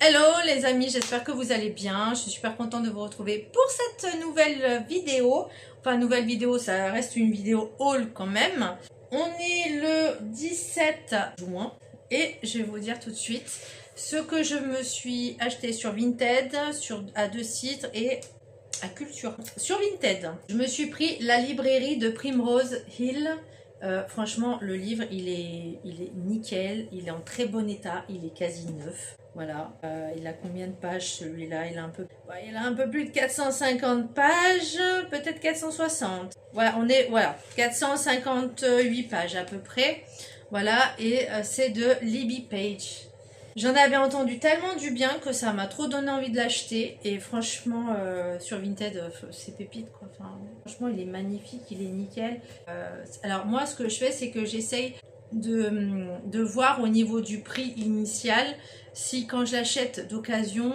Hello les amis, j'espère que vous allez bien. Je suis super contente de vous retrouver pour cette nouvelle vidéo. Enfin, nouvelle vidéo, ça reste une vidéo haul quand même. On est le 17 juin et je vais vous dire tout de suite ce que je me suis acheté sur Vinted, à 2 sites et à Culture. Sur Vinted, je me suis pris la librairie de Primrose Hill. Franchement, le livre, il est nickel, il est en très bon état, il est quasi neuf. Voilà, il a combien de pages celui-là? Il a un peu plus de 450 pages, peut-être 460. Voilà, 458 pages à peu près. Voilà, et c'est de Libby Page. J'en avais entendu tellement du bien que ça m'a trop donné envie de l'acheter. Et franchement, sur Vinted, c'est pépite quoi. Enfin, franchement, il est magnifique, il est nickel. Alors moi, ce que je fais, c'est que j'essaye de voir au niveau du prix initial si quand je l'achète d'occasion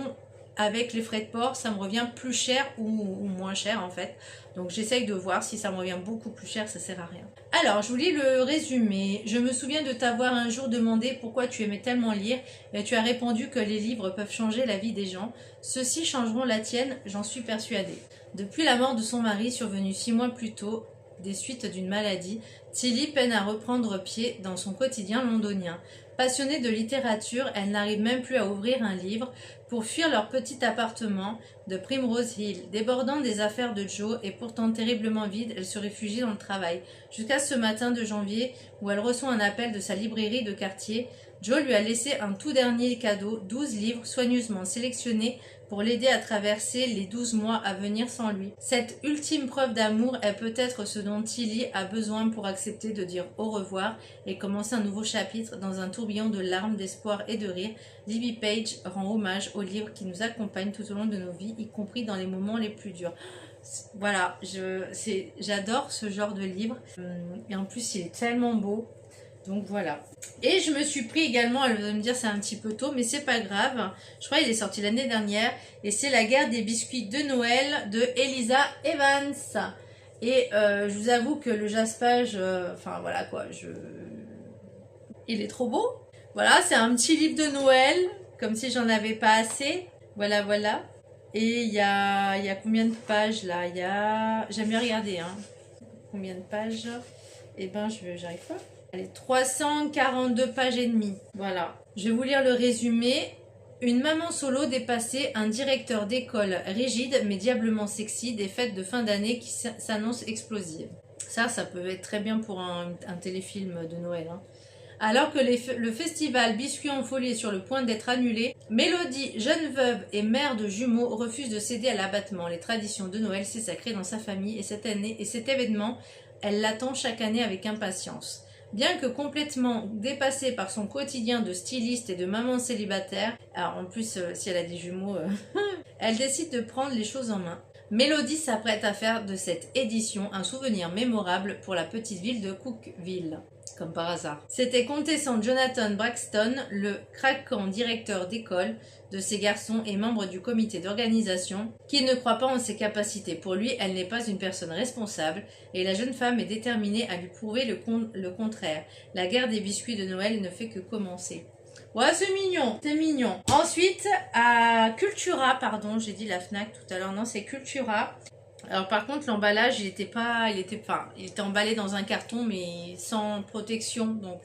avec les frais de port ça me revient plus cher ou moins cher en fait. Donc j'essaye de voir si ça me revient beaucoup plus cher, ça sert à rien. Alors je vous lis le résumé. Je me souviens de t'avoir un jour demandé pourquoi tu aimais tellement lire et tu as répondu que les livres peuvent changer la vie des gens. Ceux-ci changeront la tienne, j'en suis persuadée. Depuis la mort de son mari survenue 6 mois plus tôt, des suites d'une maladie, Tilly peine à reprendre pied dans son quotidien londonien. Passionnée de littérature, elle n'arrive même plus à ouvrir un livre pour fuir leur petit appartement de Primrose Hill. Débordant des affaires de Joe et pourtant terriblement vide, elle se réfugie dans le travail. Jusqu'à ce matin de janvier où elle reçoit un appel de sa librairie de quartier. Joe lui a laissé un tout dernier cadeau, 12 livres soigneusement sélectionnés pour l'aider à traverser les 12 mois à venir sans lui. Cette ultime preuve d'amour est peut-être ce dont Tilly a besoin pour accepter de dire au revoir et commencer un nouveau chapitre dans un tourbillon de larmes, d'espoir et de rire. Libby Page rend hommage au livre qui nous accompagne tout au long de nos vies, y compris dans les moments les plus durs. Voilà, j'adore ce genre de livre et en plus il est tellement beau. Donc voilà. Et je me suis pris également, elle va me dire c'est un petit peu tôt, mais c'est pas grave. Je crois qu'il est sorti l'année dernière. Et c'est La guerre des biscuits de Noël de Elisa Evans. Et je vous avoue que le jaspage, enfin voilà quoi, il est trop beau. Voilà, c'est un petit livre de Noël, comme si j'en avais pas assez. Voilà, voilà. Et il y a combien de pages là? J'aime bien regarder, hein. Combien de pages? Eh ben, j'arrive pas. Allez, 342 pages et demie. Voilà. Je vais vous lire le résumé. Une maman solo dépassée, un directeur d'école rigide mais diablement sexy, des fêtes de fin d'année qui s'annoncent explosives. Ça peut être très bien pour un téléfilm de Noël. Hein. Alors que le festival Biscuits en folie est sur le point d'être annulé, Mélodie, jeune veuve et mère de jumeaux, refuse de céder à l'abattement. Les traditions de Noël, c'est sacré dans sa famille et cette année et cet événement, elle l'attend chaque année avec impatience. Bien que complètement dépassée par son quotidien de styliste et de maman célibataire, alors en plus si elle a des jumeaux, elle décide de prendre les choses en main. Mélodie s'apprête à faire de cette édition un souvenir mémorable pour la petite ville de Cookville. Comme par hasard. C'était Comtessant Jonathan Braxton, le craquant directeur d'école de ces garçons et membre du comité d'organisation, qui ne croit pas en ses capacités. Pour lui, elle n'est pas une personne responsable et la jeune femme est déterminée à lui prouver le contraire. La guerre des biscuits de Noël ne fait que commencer. Ouais, c'est mignon, c'est mignon. Ensuite, à Cultura, pardon, j'ai dit la Fnac tout à l'heure, non, c'est Cultura. Alors par contre l'emballage il était emballé dans un carton mais sans protection donc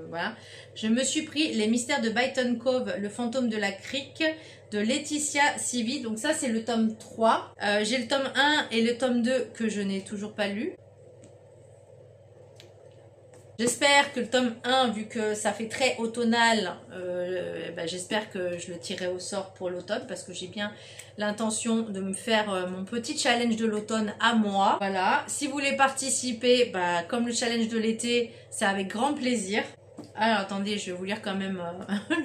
voilà. Je me suis pris Les mystères de Byton Cove, le fantôme de la crique de Laetitia Civi, donc ça c'est le tome 3. J'ai le tome 1 et le tome 2 que je n'ai toujours pas lu. J'espère que le tome 1, vu que ça fait très automnal, j'espère que je le tirerai au sort pour l'automne parce que j'ai bien l'intention de me faire mon petit challenge de l'automne à moi. Voilà, si vous voulez participer, comme le challenge de l'été, c'est avec grand plaisir. Alors attendez, je vais vous lire quand même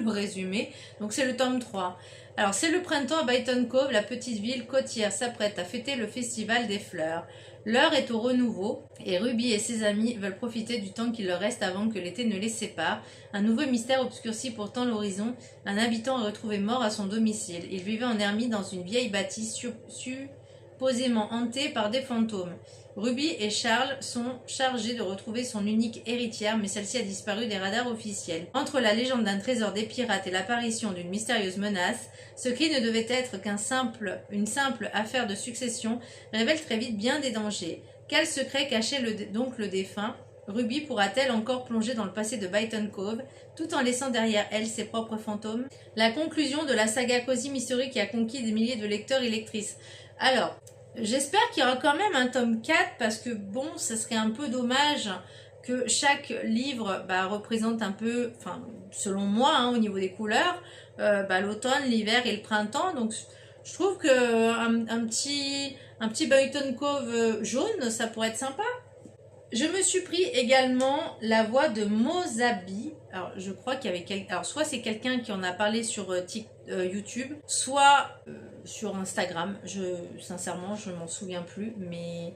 le résumé. Donc c'est le tome 3. Alors c'est le printemps à Byton Cove, la petite ville côtière s'apprête à fêter le festival des fleurs. L'heure est au renouveau et Ruby et ses amis veulent profiter du temps qu'il leur reste avant que l'été ne les sépare. Un nouveau mystère obscurcit pourtant l'horizon. Un habitant est retrouvé mort à son domicile. Il vivait en ermite dans une vieille bâtisse posément hantée par des fantômes. Ruby et Charles sont chargés de retrouver son unique héritière, mais celle-ci a disparu des radars officiels. Entre la légende d'un trésor des pirates et l'apparition d'une mystérieuse menace, ce qui ne devait être une simple affaire de succession révèle très vite bien des dangers. Quel secret cachait donc le défunt? Ruby pourra-t-elle encore plonger dans le passé de Byton Cove, tout en laissant derrière elle ses propres fantômes? La conclusion de la saga Cozy Mystery qui a conquis des milliers de lecteurs et lectrices. Alors, j'espère qu'il y aura quand même un tome 4, parce que bon, ce serait un peu dommage que chaque livre représente un peu, enfin, selon moi, hein, au niveau des couleurs, l'automne, l'hiver et le printemps. Donc, je trouve que un petit Byton Cove jaune, ça pourrait être sympa. Je me suis pris également la voix de Mozabi. Alors, je crois qu'il y avait alors, soit c'est quelqu'un qui en a parlé sur YouTube, soit sur Instagram. Sincèrement, je ne m'en souviens plus, mais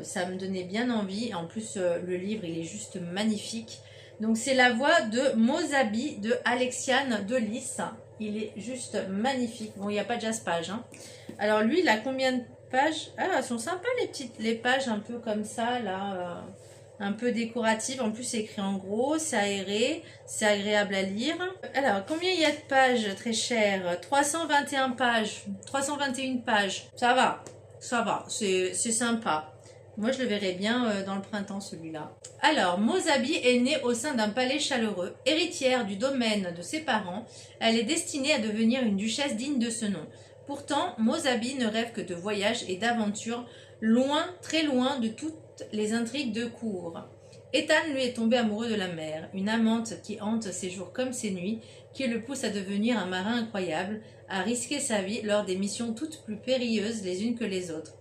ça me donnait bien envie. En plus, le livre, il est juste magnifique. Donc, c'est la voix de Mozabi de Alexiane Delis. Il est juste magnifique. Bon, il n'y a pas de jaspage, hein. Alors, lui, il a combien de pages? Ah, elles sont sympas les pages un peu comme ça là, un peu décoratives. En plus c'est écrit en gros, c'est aéré, c'est agréable à lire. Alors combien il y a de pages, très cher? 321 pages, 321 pages. Ça va, c'est sympa. Moi je le verrais bien dans le printemps celui-là. Alors Mozabi est née au sein d'un palais chaleureux. Héritière du domaine de ses parents, elle est destinée à devenir une duchesse digne de ce nom. Pourtant, Mozabi ne rêve que de voyages et d'aventures, loin, très loin de toutes les intrigues de cour. Ethan, lui, est tombé amoureux de la mer, une amante qui hante ses jours comme ses nuits, qui le pousse à devenir un marin incroyable, à risquer sa vie lors des missions toutes plus périlleuses les unes que les autres.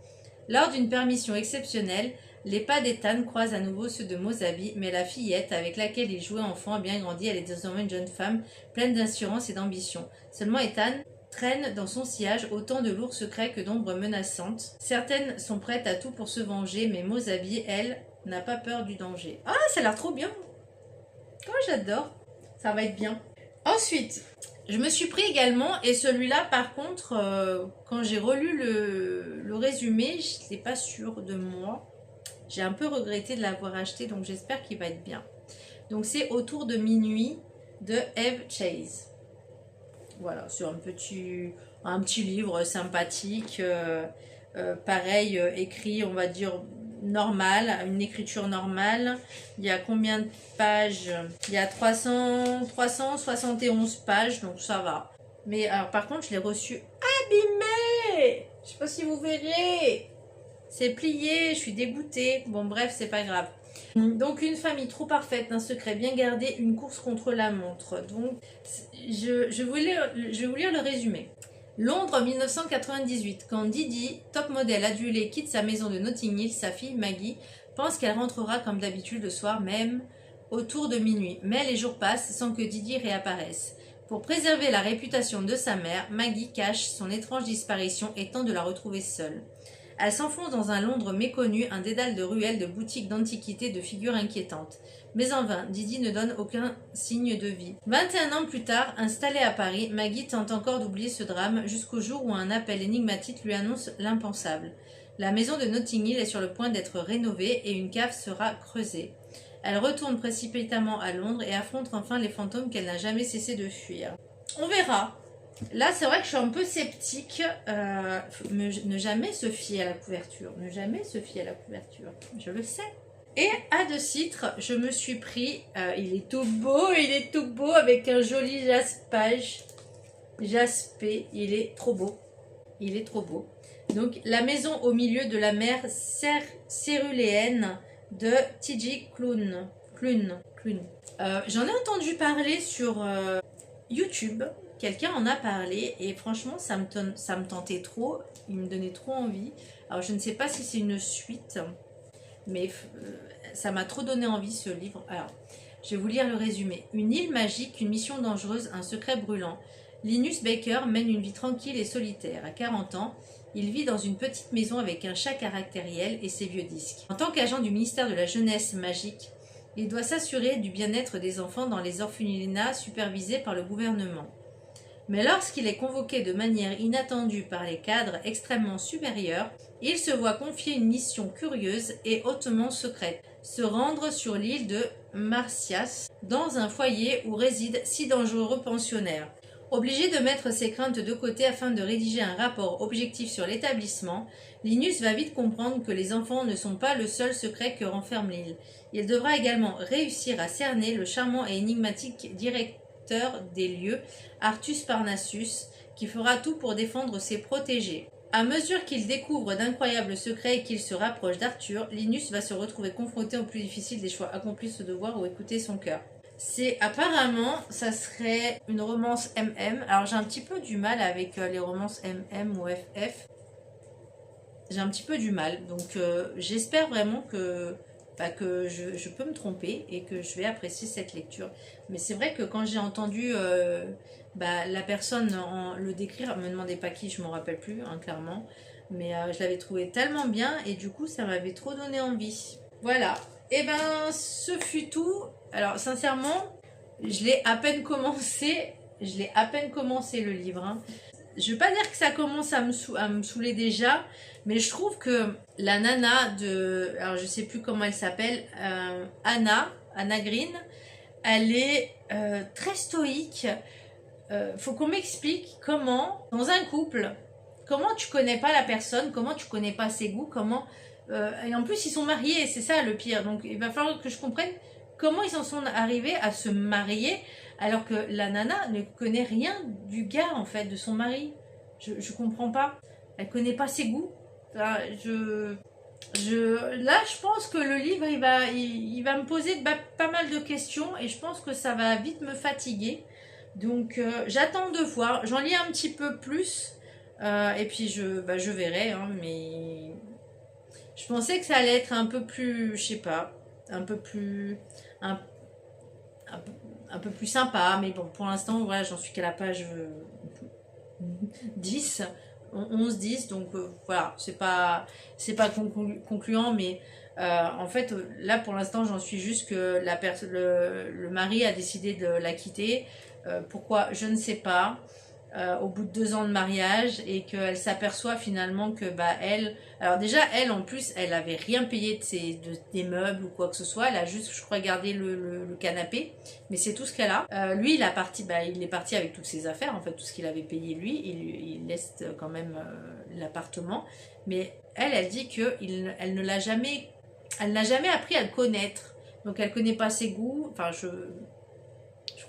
Lors d'une permission exceptionnelle, les pas d'Ethan croisent à nouveau ceux de Mozabi, mais la fillette avec laquelle il jouait enfant a bien grandi, elle est désormais une jeune femme pleine d'assurance et d'ambition. Seulement Ethan traîne dans son sillage autant de lourds secrets que d'ombres menaçantes. Certaines sont prêtes à tout pour se venger, mais Mozabi, elle, n'a pas peur du danger. Ah, ça a l'air trop bien! Oh, j'adore! Ça va être bien. Ensuite, je me suis pris également, et celui-là, par contre, quand j'ai relu le résumé, je n'étais pas sûre de moi. J'ai un peu regretté de l'avoir acheté, donc j'espère qu'il va être bien. Donc c'est Autour de minuit de Eve Chase. Voilà, c'est un petit livre sympathique, pareil, écrit, on va dire, normal, une écriture normale. Il y a combien de pages? Il y a 371 pages, donc ça va. Mais alors, par contre, je l'ai reçu abîmé. Je sais pas si vous verrez. C'est plié, je suis dégoûtée. Bon, bref, c'est pas grave. Donc une famille trop parfaite, un secret bien gardé, une course contre la montre. Donc je vais vous lire le résumé. Londres 1998, quand Didi, top modèle adulé, quitte sa maison de Notting Hill, sa fille Maggie pense qu'elle rentrera comme d'habitude le soir même autour de minuit. Mais les jours passent sans que Didi réapparaisse. Pour préserver la réputation de sa mère, Maggie cache son étrange disparition et tente de la retrouver seule. Elle s'enfonce dans un Londres méconnu, un dédale de ruelles, de boutiques d'antiquités, de figures inquiétantes. Mais en vain, Didi ne donne aucun signe de vie. 21 ans plus tard, installée à Paris, Maggie tente encore d'oublier ce drame jusqu'au jour où un appel énigmatique lui annonce l'impensable. La maison de Notting Hill est sur le point d'être rénovée et une cave sera creusée. Elle retourne précipitamment à Londres et affronte enfin les fantômes qu'elle n'a jamais cessé de fuir. On verra. Là, c'est vrai que je suis un peu sceptique. Ne jamais se fier à la couverture. Ne jamais se fier à la couverture. Je le sais. Et à de citre, je me suis pris... il est tout beau avec un joli jaspage. Jaspé. Il est trop beau. Donc, La maison au milieu de la mer céruléenne de T.J. Klune. J'en ai entendu parler sur YouTube. Quelqu'un en a parlé et franchement ça me tentait trop, il me donnait trop envie. Alors je ne sais pas si c'est une suite, mais ça m'a trop donné envie ce livre. Alors je vais vous lire le résumé. Une île magique, une mission dangereuse, un secret brûlant. Linus Baker mène une vie tranquille et solitaire. À 40 ans, il vit dans une petite maison avec un chat caractériel et ses vieux disques. En tant qu'agent du ministère de la Jeunesse magique, il doit s'assurer du bien-être des enfants dans les orphelinats supervisés par le gouvernement. Mais lorsqu'il est convoqué de manière inattendue par les cadres extrêmement supérieurs, il se voit confier une mission curieuse et hautement secrète, se rendre sur l'île de Marsyas, dans un foyer où résident 6 dangereux pensionnaires. Obligé de mettre ses craintes de côté afin de rédiger un rapport objectif sur l'établissement, Linus va vite comprendre que les enfants ne sont pas le seul secret que renferme l'île. Il devra également réussir à cerner le charmant et énigmatique directeur des lieux, Artus Parnassus, qui fera tout pour défendre ses protégés. À mesure qu'il découvre d'incroyables secrets et qu'il se rapproche d'Arthur, Linus va se retrouver confronté au plus difficile des choix, accomplir ce devoir ou écouter son cœur. C'est apparemment, ça serait une romance MM. Alors j'ai un petit peu du mal avec les romances MM ou FF. J'ai un petit peu du mal, donc j'espère vraiment que, que je peux me tromper et que je vais apprécier cette lecture. Mais c'est vrai que quand j'ai entendu la personne le décrire, me demandez pas qui, je m'en rappelle plus, hein, clairement. Mais je l'avais trouvé tellement bien et du coup ça m'avait trop donné envie. Voilà, et ben ce fut tout. Alors sincèrement, je l'ai à peine commencé le livre. Hein. Je vais pas dire que ça commence à me saouler déjà, mais je trouve que la nana de... Alors je sais plus comment elle s'appelle, Anna Green, elle est très stoïque. Faut qu'on m'explique comment, dans un couple, comment tu connais pas la personne, comment tu connais pas ses goûts, comment... et en plus ils sont mariés, c'est ça le pire. Donc il va falloir que je comprenne comment ils en sont arrivés à se marier alors que la nana ne connaît rien du gars en fait, de son mari. Je comprends pas. Elle connaît pas ses goûts. Enfin, là, je pense que le livre, il va me poser pas mal de questions et je pense que ça va vite me fatiguer. Donc, j'attends de voir. J'en lis un petit peu plus et puis je verrai. Hein, mais je pensais que ça allait être un peu plus, je sais pas, un peu plus sympa, mais bon, pour l'instant, voilà, j'en suis qu'à la page 10, 11-10, donc voilà, c'est pas concluant, mais en fait, là, pour l'instant, j'en suis juste que le mari a décidé de la quitter. Pourquoi? Je ne sais pas. Au bout de 2 ans de mariage et qu'elle s'aperçoit finalement que alors déjà elle en plus elle avait rien payé des meubles ou quoi que ce soit, elle a juste je crois gardé le canapé, mais c'est tout ce qu'elle a. Lui il est parti avec toutes ses affaires en fait, tout ce qu'il avait payé lui, il laisse quand même l'appartement, mais elle dit que elle n'a jamais appris à le connaître, donc elle connaît pas ses goûts. Enfin je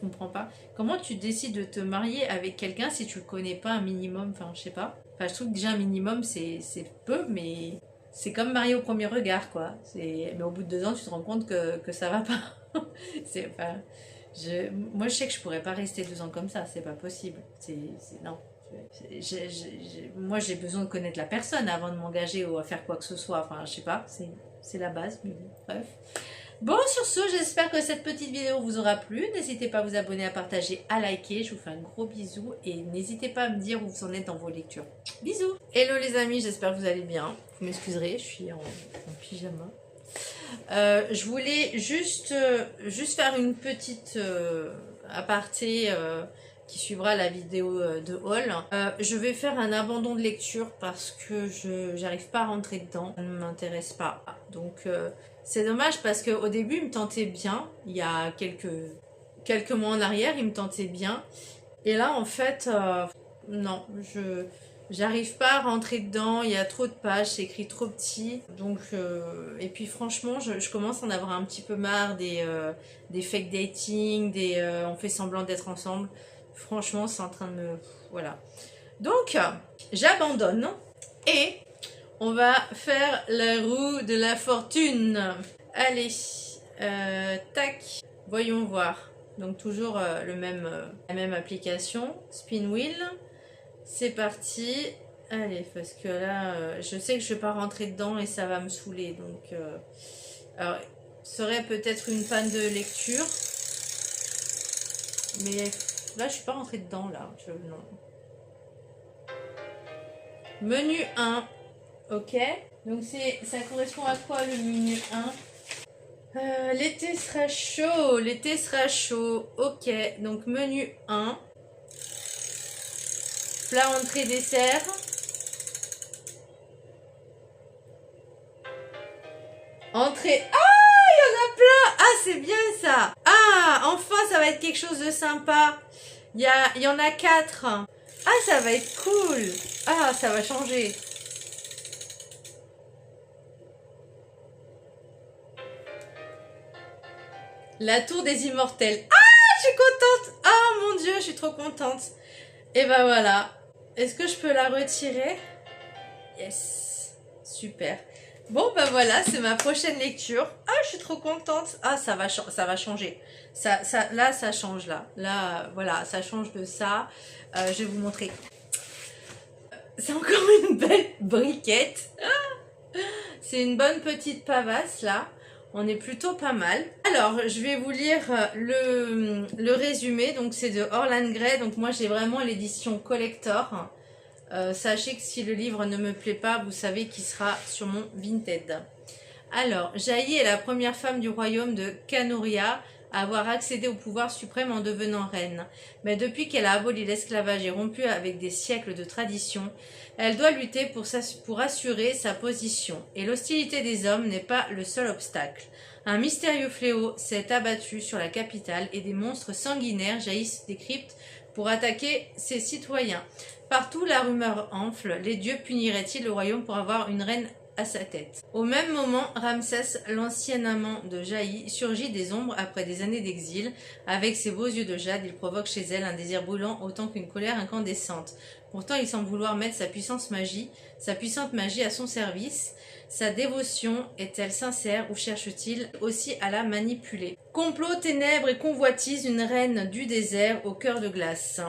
comprends pas. Comment tu décides de te marier avec quelqu'un si tu le connais pas un minimum? Enfin, je sais pas. Enfin, je trouve que déjà un minimum, c'est peu, mais c'est comme marier au premier regard, quoi. Mais au bout de 2 ans, tu te rends compte que ça va pas. Moi, je sais que je pourrais pas rester 2 ans comme ça. C'est pas possible. Non. Moi, j'ai besoin de connaître la personne avant de m'engager ou à faire quoi que ce soit. Enfin, je sais pas. C'est la base, mais bon, bref. Bon, sur ce, j'espère que cette petite vidéo vous aura plu. N'hésitez pas à vous abonner, à partager, à liker. Je vous fais un gros bisou et n'hésitez pas à me dire où vous en êtes dans vos lectures. Bisous. Hello les amis, j'espère que vous allez bien. Vous m'excuserez, je suis en pyjama. Je voulais juste faire une petite aparté qui suivra la vidéo de haul. Je vais faire un abandon de lecture parce que je n'arrive pas à rentrer dedans. Ça ne m'intéresse pas. Donc... c'est dommage parce qu'au début, il me tentait bien. Il y a quelques mois en arrière, il me tentait bien. Et là, en fait, non, j'arrive pas à rentrer dedans. Il y a trop de pages, c'est écrit trop petit. Donc, et puis franchement, je commence à en avoir un petit peu marre des fake dating, on fait semblant d'être ensemble. Franchement, c'est en train de me... Voilà. Donc, j'abandonne et... on va faire la roue de la fortune. Allez, tac, voyons voir. Donc toujours la même application, Spin Wheel. C'est parti. Allez, parce que là, je sais que je ne vais pas rentrer dedans et ça va me saouler. Donc, alors, ça serait peut-être une panne de lecture. Mais là, je ne suis pas rentrée dedans, là. Non. Menu 1. Ok, donc ça correspond à quoi le menu 1? L'été sera chaud, ok, donc menu 1. Plat, entrée, dessert. Entrée. Ah, il y en a plein. Ah, c'est bien ça. Ah, enfin, ça va être quelque chose de sympa. Il y en a 4. Ah, ça va être cool. Ah, ça va changer. La tour des immortels. Ah, je suis contente. Oh mon Dieu, je suis trop contente. Et ben voilà. Est-ce que je peux la retirer? Yes. Super. Bon, ben voilà, c'est ma prochaine lecture. Ah, je suis trop contente. Ah, ça va changer. Là, ça change, là. Là, voilà, ça change de ça. Je vais vous montrer. C'est encore une belle briquette. C'est une bonne petite pavasse, là. On est plutôt pas mal. Alors, je vais vous lire le résumé. Donc, c'est de Orlan Grey. Donc, moi, j'ai vraiment l'édition collector. Sachez que si le livre ne me plaît pas, vous savez qu'il sera sur mon Vinted. Alors, Jaï est la première femme du royaume de Kanoria à avoir accédé au pouvoir suprême en devenant reine. Mais depuis qu'elle a aboli l'esclavage et rompu avec des siècles de tradition, elle doit lutter pour assurer sa position. Et l'hostilité des hommes n'est pas le seul obstacle. Un mystérieux fléau s'est abattu sur la capitale et des monstres sanguinaires jaillissent des cryptes pour attaquer ses citoyens. Partout, la rumeur enfle. Les dieux puniraient-ils le royaume pour avoir une reine à sa tête? Au même moment, Ramsès, l'ancien amant de Jaï, surgit des ombres après des années d'exil. Avec ses beaux yeux de jade, il provoque chez elle un désir brûlant autant qu'une colère incandescente. Pourtant, il semble vouloir mettre sa puissante magie à son service. Sa dévotion est-elle sincère ou cherche-t-il aussi à la manipuler? Complot, ténèbres et convoitise, une reine du désert au cœur de glace.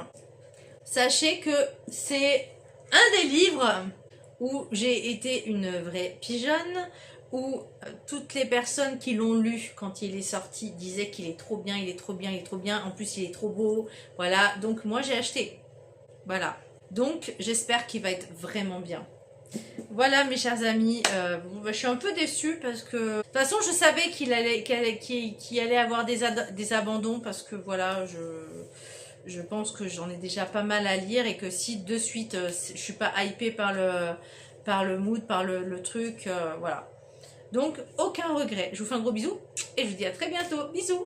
Sachez que c'est un des livres où j'ai été une vraie pigeonne, où toutes les personnes qui l'ont lu quand il est sorti disaient qu'il est trop bien, il est trop bien, il est trop bien, en plus il est trop beau, voilà, donc moi j'ai acheté, voilà, donc j'espère qu'il va être vraiment bien. Voilà mes chers amis, je suis un peu déçue parce que de toute façon je savais qu'il allait avoir des abandons parce que voilà, je pense que j'en ai déjà pas mal à lire et que si de suite je suis pas hypée par le mood, par le truc, voilà. Donc aucun regret. Je vous fais un gros bisou et je vous dis à très bientôt. Bisous.